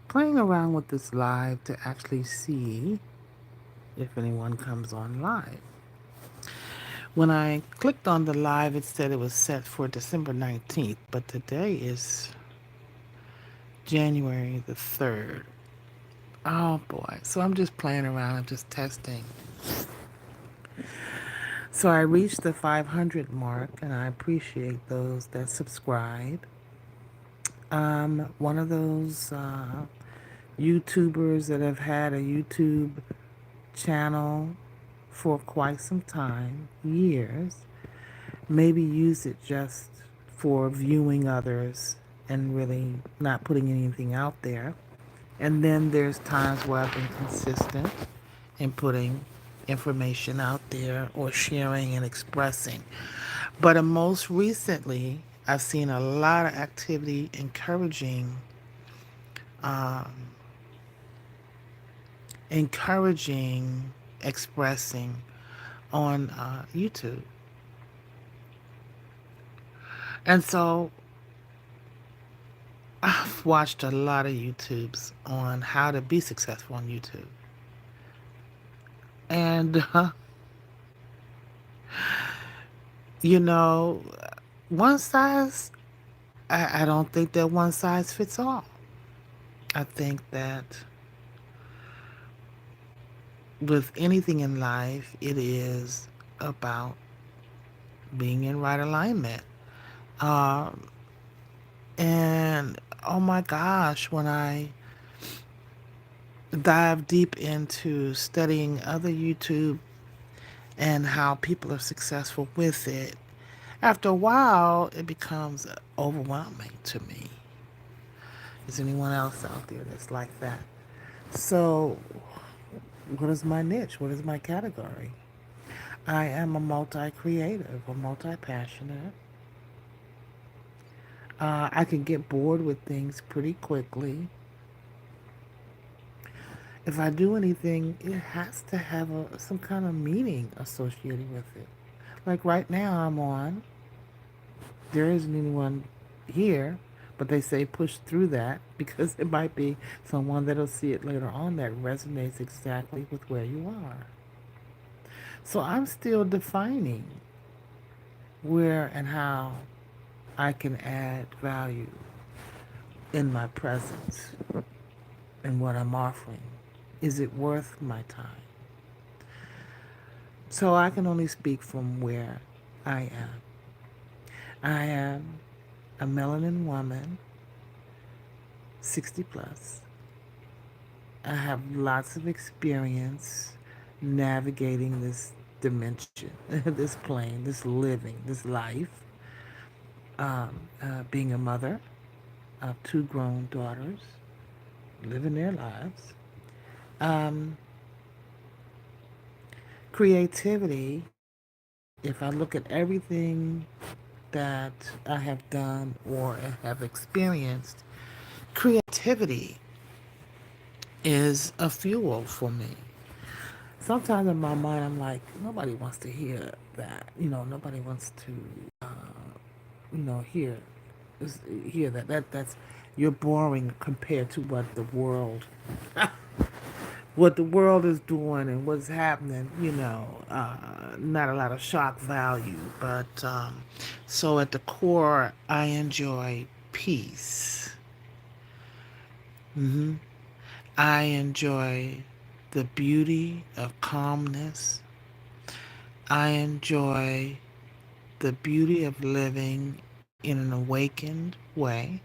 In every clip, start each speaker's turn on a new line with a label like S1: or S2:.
S1: playing around with this live to actually see if anyone comes on live. When I clicked on the live, it said it was set for December 19th, but today is January the 3rd. Oh boy. So I'm just playing around, I'm just testing. So I reached the 500 mark, and I appreciate those that subscribe. One of those YouTubers that have had a YouTube channel for quite some time, years, maybe use it just for viewing others and really not putting anything out there. And then there's times where I've been consistent in putting information out there or sharing and expressing. But most recently, I've seen a lot of activity um, encouraging expressing on YouTube. And so I've watched a lot of YouTubes on how to be successful on YouTube. And, you know, one size, I don't think that one size fits all. I think that with anything in life, it is about being in right alignment. Um, and oh my gosh, when I dive deep into studying other YouTube and how people are successful with it, after a while, it becomes overwhelming to me. Is anyone else out there that's like that? So, what is my niche? What is my category? I am a multi creative, a multi passionate. I can get bored with things pretty quickly. If I do anything, it has to have some kind of meaning associated with it. Like right now, I'm on. There isn't anyone here, but they say push through that because it might be someone that'll see it later on that resonates exactly with where you are. So I'm still defining where and how I can add value in my presence and what I'm offering. Is it worth my time? So I can only speak from where I am. I am a melanin woman, 60 plus. I have lots of experience navigating this dimension, this plane, this living, this life, being a mother of two grown daughters, living their lives. Um, Creativity, if I look at everything that I have done or have experienced, creativity is a fuel for me. Sometimes in my mind, I'm like, nobody wants to hear that. Nobody wants to, uh, hear hear that. That's you're boring compared to what the world is doing and what's happening. Not a lot of shock value, but so at the core, I enjoy peace. hmm I enjoy the beauty of calmness. I enjoy the beauty of living in an awakened way.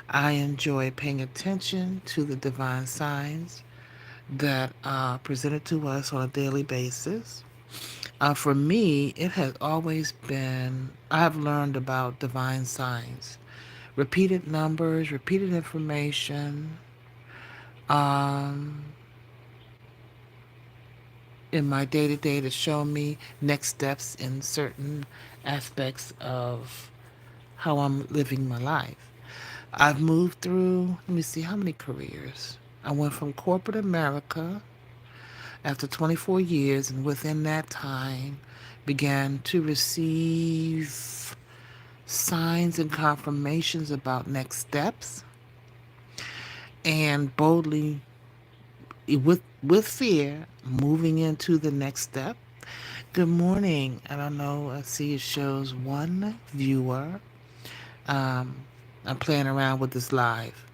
S1: I enjoy paying attention to the divine signs that are presented to us on a daily basis. For me, it has always been, I've learned about divine signs, repeated numbers, repeated information um, in my day to day to show me next steps in certain aspects of how I'm living my life. I've moved through, let me see, how many careers? I went from corporate America after 24 years, and within that time, began to receive signs and confirmations about next steps. and boldly, with fear, moving into the next step. Good morning. I don't know. I see it shows one viewer. Um, I'm playing around with this live.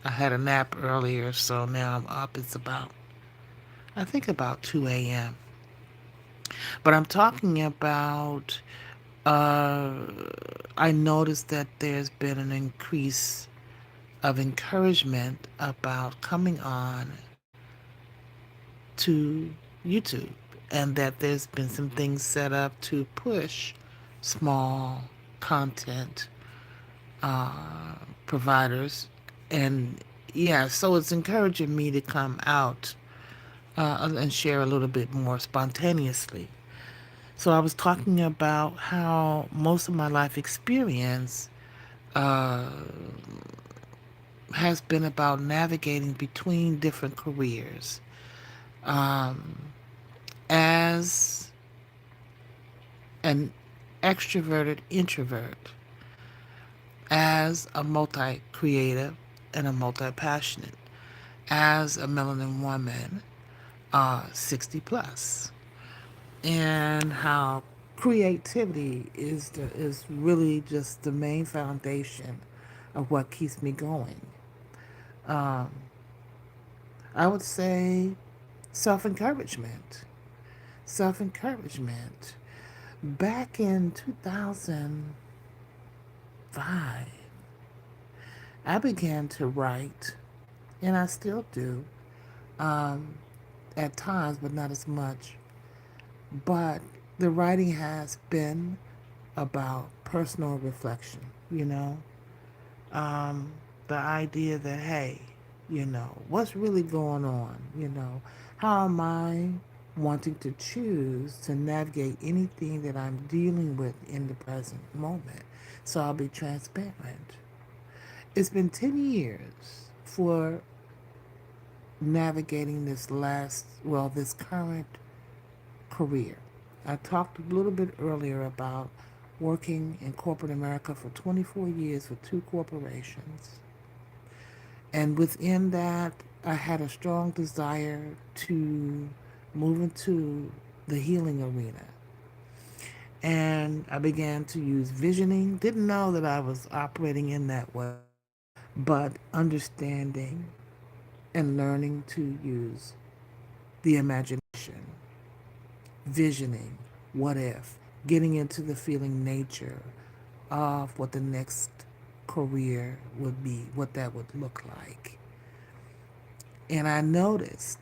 S1: I had a nap earlier, so now I'm up. It's about, I think, about 2 a.m. But I'm talking about, uh, I noticed that there's been an increase of encouragement about coming on to YouTube, and that there's been some things set up to push small content providers. And yeah, so it's encouraging me to come out and share a little bit more spontaneously. So I was talking about how most of my life experience uh, has been about navigating between different careers. Um, as an extroverted introvert, as a multi creative and a multi passionate, as a melanin woman, 60 plus, and how creativity is really just the main foundation of what keeps me going. Um, I would say self encouragement. Self encouragement. Back in 2005, I began to write, and I still do, um, at times, but not as much. But the writing has been about personal reflection, you know? Um, the idea that, hey, what's really going on? How am I wanting to choose to navigate anything that I'm dealing with in the present moment? So I'll be transparent. It's been 10 years for navigating this current career. I talked a little bit earlier about working in corporate America for 24 years with two corporations. And within that, I had a strong desire to move into the healing arena. And I began to use visioning. Didn't know that I was operating in that way, but understanding and learning to use the imagination, visioning, what if, getting into the feeling nature of what the next career would be, what that would look like. And I noticed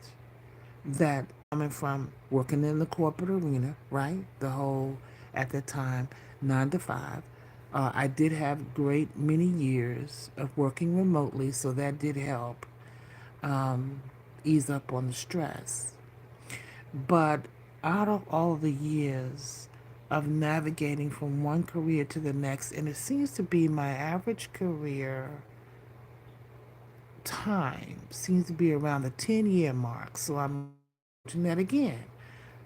S1: that coming from working in the corporate arena, right? The whole, at the time, 9 to 5. I did have great many years of working remotely, so that did help um, ease up on the stress. But out of all the years of navigating from one career to the next, and it seems to be my average career time seems to be around the 10-year mark. So I'm watching that again.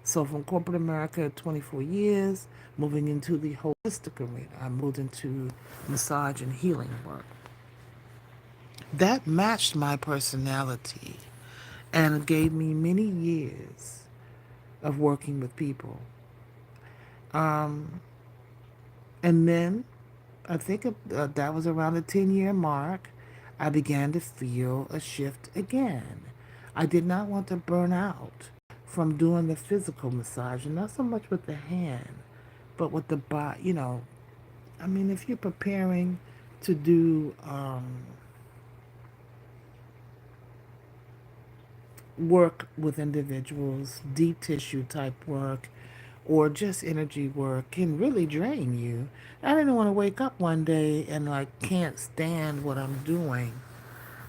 S1: So from corporate America, 24 years, moving into the holistic arena, I moved into massage and healing work. That matched my personality and gave me many years of working with people. Um, and then I think that was around the 10-year mark. I began to feel a shift again. I did not want to burn out from doing the physical massage, and not so much with the hand, but with the body. I mean, if you're preparing to do work with individuals, deep tissue type work, or just energy work can really drain you. I didn't want to wake up one day and like can't stand what I'm doing,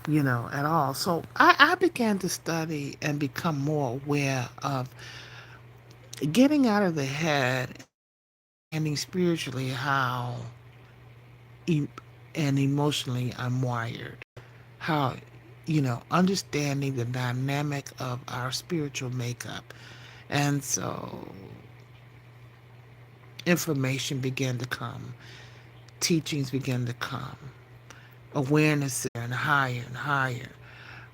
S1: at all. So I began to study and become more aware of getting out of the head and spiritually how e- and emotionally I'm wired. How, understanding the dynamic of our spiritual makeup. And so information began to come, teachings began to come, awareness and higher and higher.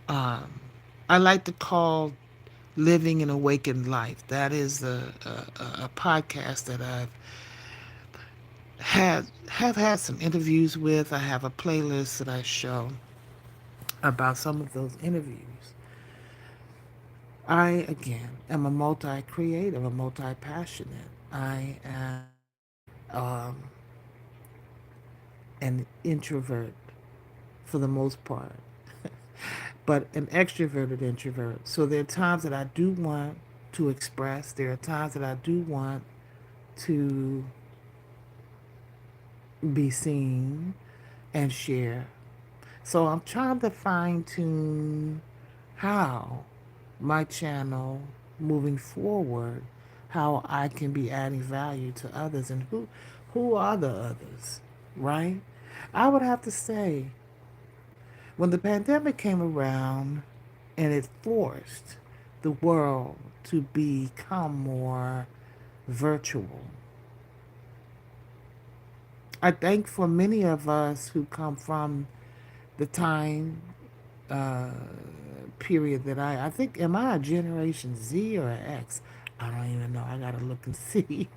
S1: Um, I like to call Living an Awakened Life. That is a podcast that I've have had some interviews with. I have a playlist that I show about some of those interviews. I again am a multi-creative, a multi-passionate. I am um, an introvert for the most part, but an extroverted introvert. So there are times that I do want to express. There are times that I do want to be seen and share. So I'm trying to fine tune how my channel moving forward, how I can be adding value to others, and who are the others, right? I would have to say when the pandemic came around and it forced the world to become more virtual, I think for many of us who come from the time uh, period that I think, am I a Generation Z or an X? I don't even know. I gotta look and see.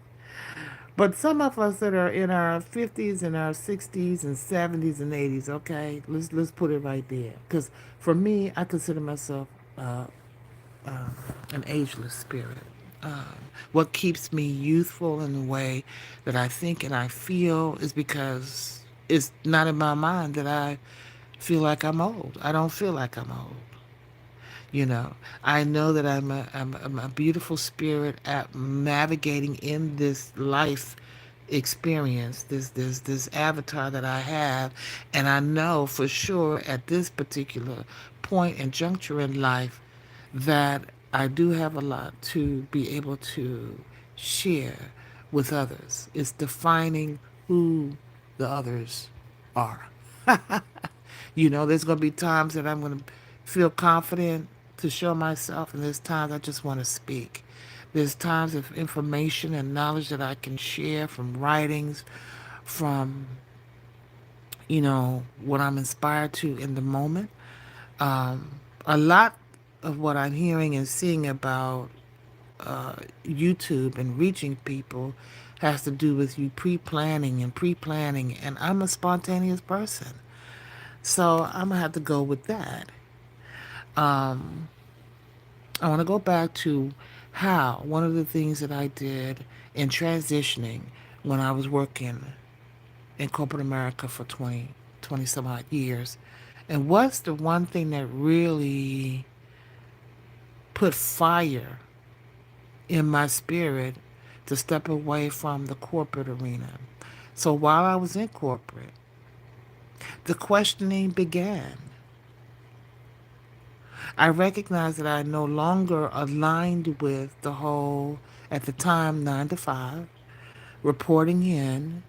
S1: But some of us that are in our 50s and our 60s and 70s and 80s, okay, let's put it right there. Because for me, I consider myself uh, uh, an ageless spirit. Um, what keeps me youthful in the way that I think and I feel is because it's not in my mind that I feel like I'm old. I don't feel like I'm old. You know, I know that I'm a beautiful spirit at navigating in this life experience, this avatar that I have, and I know for sure at this particular point and juncture in life that I do have a lot to be able to share with others. It's defining who the others are. You know, there's going to be times that I'm going to feel confident to show myself, and there's times I just want to speak. There's times of information and knowledge that I can share from writings, from, what I'm inspired to in the moment. A lot of what I'm hearing and seeing about YouTube and reaching people has to do with you pre-planning, and I'm a spontaneous person. So I'm gonna have to go with that. Um, I want to go back to how one of the things that I did in transitioning when I was working in corporate America for 20 some odd years. And what's the one thing that really put fire in my spirit to step away from the corporate arena? So while I was in corporate, the questioning began. I recognized that I no longer aligned with the whole, at the time, 9 to 5, reporting in,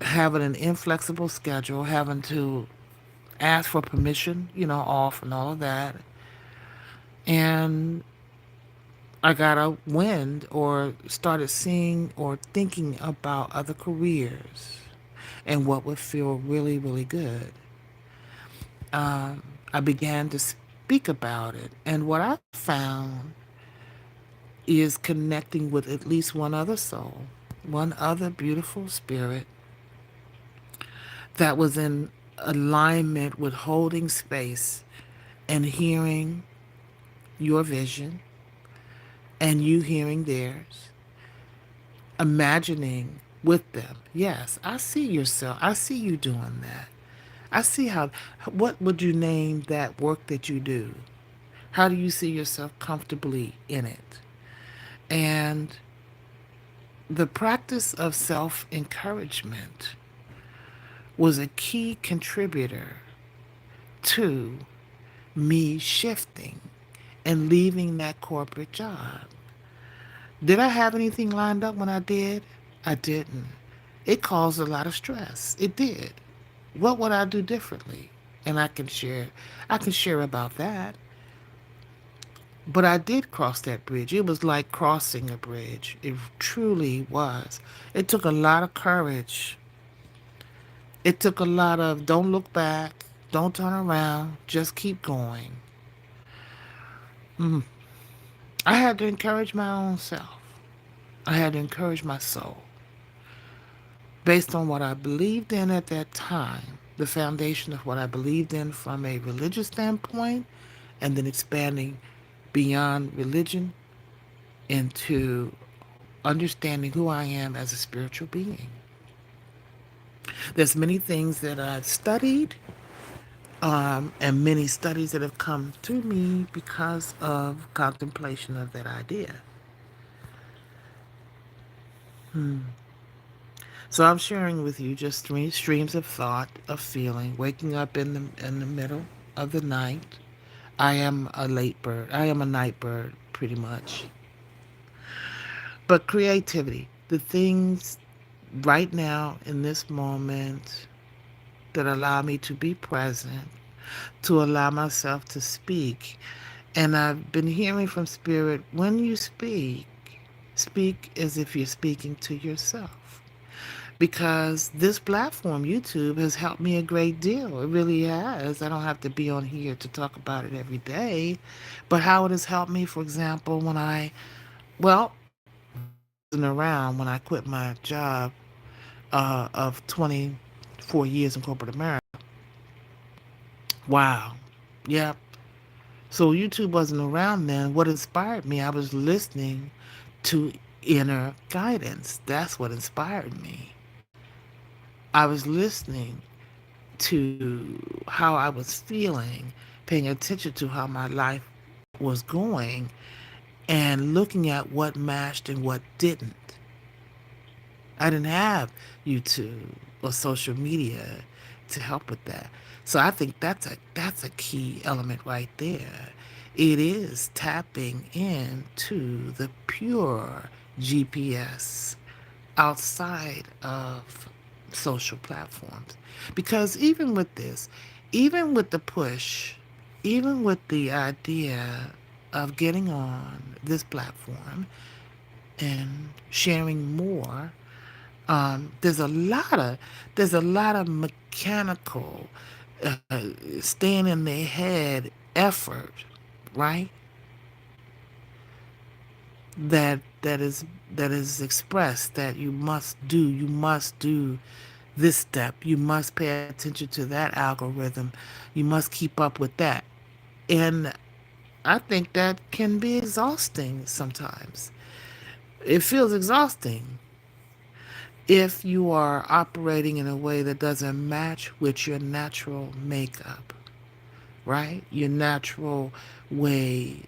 S1: having an inflexible schedule, having to ask for permission, off and all of that. And I got a wind or started seeing or thinking about other careers and what would feel really, really good. Um, I began to speak about it. And what I found is connecting with at least one other soul, one other beautiful spirit that was in alignment with holding space and hearing your vision and you hearing theirs, imagining with them. Yes, I see yourself. I see you doing that. I see how, what would you name that work that you do? How do you see yourself comfortably in it? And the practice of self encouragement was a key contributor to me shifting and leaving that corporate job. Did I have anything lined up when I did? I didn't. It caused a lot of stress. It did. What would I do differently? And I can share about that. But I did cross that bridge. It was like crossing a bridge. It truly was. It took a lot of courage. It took a lot of don't look back. Don't turn around. Just keep going. Mm. I had to encourage my own self. I had to encourage my soul based on what I believed in at that time, the foundation of what I believed in from a religious standpoint, and then expanding beyond religion into understanding who I am as a spiritual being. There's many things that I've studied, and many studies that have come to me because of contemplation of that idea. Hmm. So I'm sharing with you just three streams of thought, of feeling, waking up in the middle of the night. I am a late bird. I am a night bird, pretty much. But creativity, the things right now in this moment that allow me to be present, to allow myself to speak. And I've been hearing from Spirit, when you speak, speak as if you're speaking to yourself. Because this platform, YouTube, has helped me a great deal. It really has. I don't have to be on here to talk about it every day. But how it has helped me, for example, well, wasn't around when I quit my job of 24 years in corporate America. Wow. Yep. So YouTube wasn't around then. What inspired me, I was listening to inner guidance. That's what inspired me. I was listening to how I was feeling, paying attention to how my life was going, and looking at what matched and what didn't. I didn't have YouTube or social media to help with that. So I think that's a key element right there. It is tapping into the pure GPS outside of social platforms. Because even with this, even with the push, even with the idea of getting on this platform and sharing more, there's a lot of mechanical, staying in their head effort, right? That is expressed that you must do this step, you must pay attention to that algorithm, you must keep up with that, and I think that can be exhausting sometimes. It feels exhausting if you are operating in a way that doesn't match with your natural makeup, right? Your natural way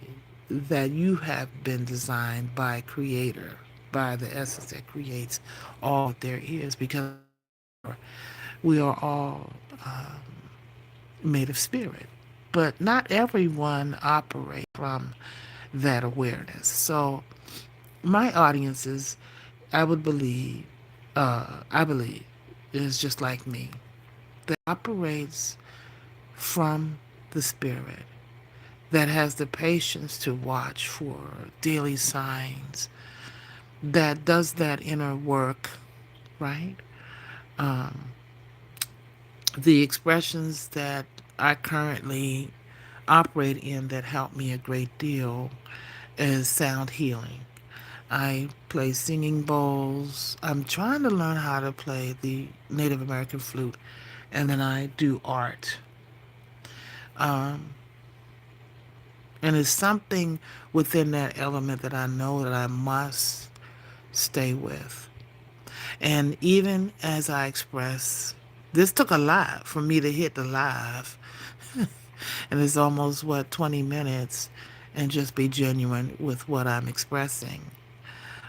S1: that you have been designed by Creator, by the essence that creates all that there is, because we are all made of spirit. But not everyone operates from that awareness. So my audiences, I would believe, I believe, is just like me, that operates from the spirit, that has the patience to watch for daily signs, that does that inner work, right? Um, the expressions that I currently operate in that help me a great deal is sound healing. I play singing bowls. I'm trying to learn how to play the Native American flute, and then I do art. Um, and it's something within that element that I know that I must stay with. And even as I express, this took a lot for me to hit the live. And it's almost, 20 minutes, and just be genuine with what I'm expressing.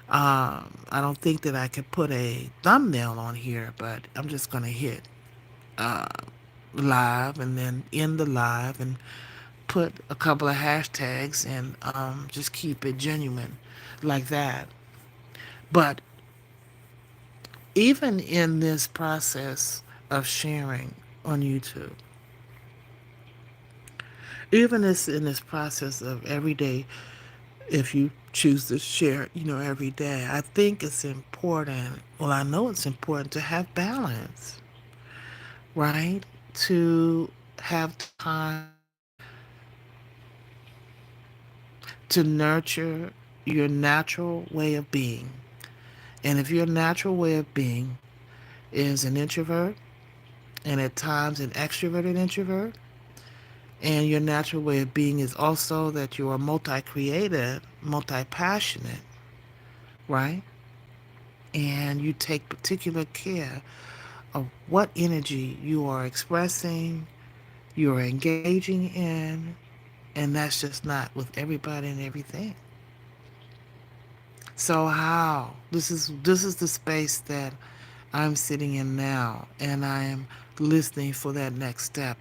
S1: I don't think that I could put a thumbnail on here, but I'm just going to hit uh, live and then end the live and put a couple of hashtags and just keep it genuine like that. But even in this process of sharing on YouTube, even this in this process of every day, if you choose to share, every day, I think it's important. Well, I know it's important to have balance, right? To have time to nurture your natural way of being. And if your natural way of being is an introvert and at times an extroverted introvert, and your natural way of being is also that you are multi-creative, multi-passionate, right? And you take particular care of what energy you are expressing, you're engaging in, and that's just not with everybody and everything. So how? This is the space that I'm sitting in now, and I am listening for that next step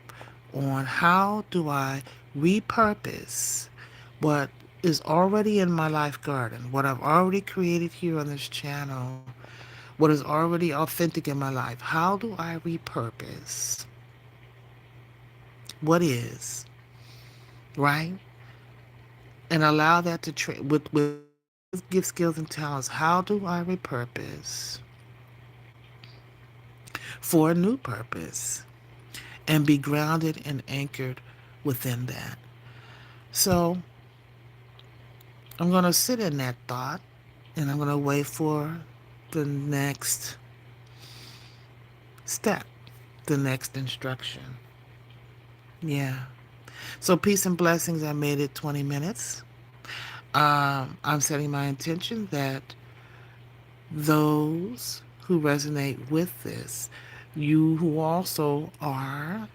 S1: on how do I repurpose what is already in my life garden, what I've already created here on this channel, what is already authentic in my life. How do I repurpose what is, right? And allow that to with gift skills and talents. How do I repurpose for a new purpose and be grounded and anchored within that? So I'm going to sit in that thought and I'm going to wait for the next step, the next instruction. Yeah. So peace and blessings. I made it 20 minutes. I'm setting my intention that those who resonate with this, you who also are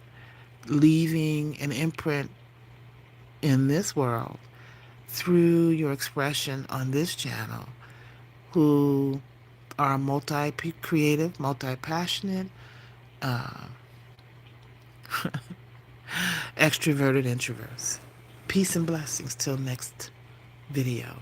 S1: leaving an imprint in this world through your expression on this channel, who are multi-creative, multi-passionate, uh, extroverted introverts. Peace and blessings till next video.